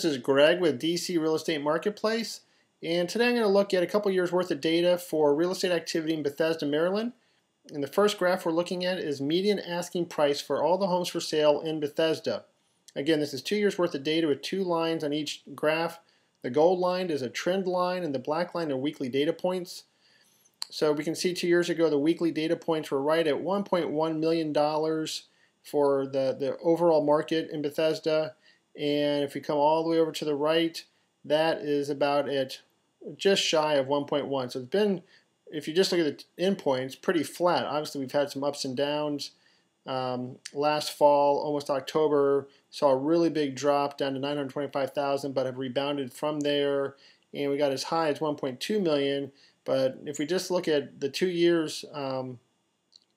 This is Greg with DC Real Estate Marketplace, and today I'm going to look at a couple years worth of data for real estate activity in Bethesda, Maryland. And the first graph we're looking at is median asking price for all the homes for sale in Bethesda. Again, this is 2 years worth of data with two lines on each graph. The gold line is a trend line and the black line are weekly data points. So we can see 2 years ago the weekly data points were right at $1.1 million for the overall market in Bethesda. And if we come all the way over to the right, that is about at just shy of 1.1. So it's been, if you just look at the endpoints, pretty flat. Obviously, we've had some ups and downs. Last fall, almost October, saw a really big drop down to 925,000, but have rebounded from there. And we got as high as 1.2 million. But if we just look at the 2 years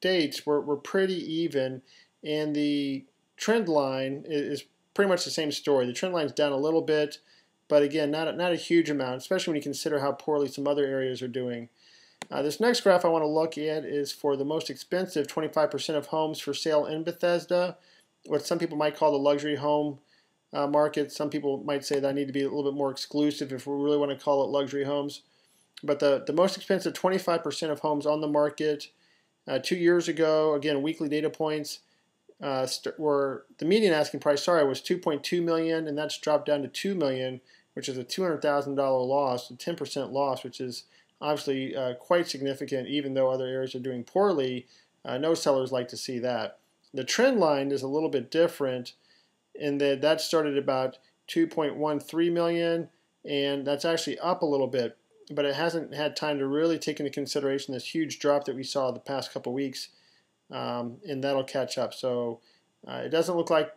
dates, we're pretty even. And the trend line is pretty much the same story. The trend line's down a little bit, but again, not a huge amount, especially when you consider how poorly some other areas are doing. This next graph I want to look at is for the most expensive 25% of homes for sale in Bethesda, what some people might call the luxury home market. Some people might say that I need to be a little bit more exclusive if we really want to call it luxury homes. But the most expensive 25% of homes on the market 2 years ago, again, weekly data points, were the median asking price, was 2.2 million, and that's dropped down to 2 million, which is a $200,000 loss, a 10% loss, which is obviously quite significant. Even though other areas are doing poorly, no sellers like to see that. The trend line is a little bit different in that started about 2.13 million, and that's actually up a little bit, but it hasn't had time to really take into consideration this huge drop that we saw the past couple weeks. And that'll catch up. So it doesn't look like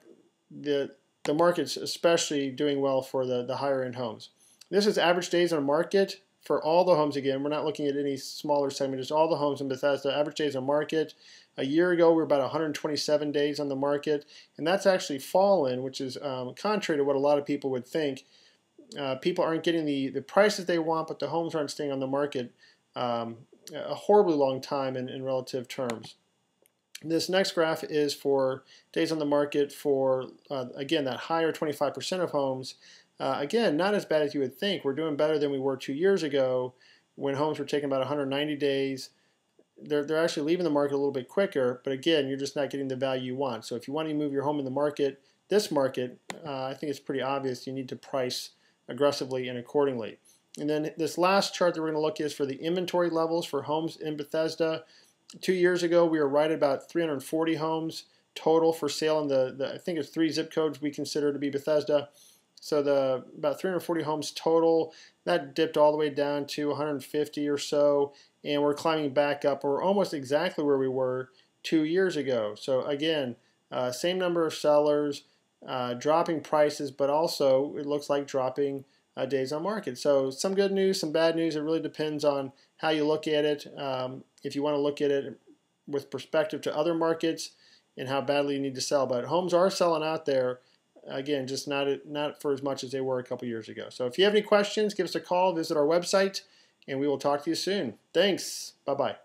the market's especially doing well for the higher end homes. This is average days on market for all the homes. Again, we're not looking at any smaller segment, just all the homes in Bethesda. Average days on market. A year ago, we were about 127 days on the market, and that's actually fallen, which is contrary to what a lot of people would think. People aren't getting the prices they want, but the homes aren't staying on the market a horribly long time in relative terms. This next graph is for days on the market for, again, that higher 25% of homes. Again, not as bad as you would think. We're doing better than we were 2 years ago when homes were taking about 190 days. They're actually leaving the market a little bit quicker, but again, you're just not getting the value you want. So if you want to move your home in the market, this market, I think it's pretty obvious you need to price aggressively and accordingly. And then this last chart that we're going to look at is for the inventory levels for homes in Bethesda. 2 years ago, we were right at about 340 homes total for sale in the I think it's 3 zip codes we consider to be Bethesda. So about 340 homes total. That dipped all the way down to 150 or so, and we're climbing back up. We're almost exactly where we were 2 years ago. So again, same number of sellers, dropping prices, but also it looks like dropping days on market. So some good news, some bad news. It really depends on how you look at it. If you want to look at it with perspective to other markets and how badly you need to sell. But homes are selling out there, again, just not for as much as they were a couple years ago. So if you have any questions, give us a call, visit our website, and we will talk to you soon. Thanks. Bye-bye.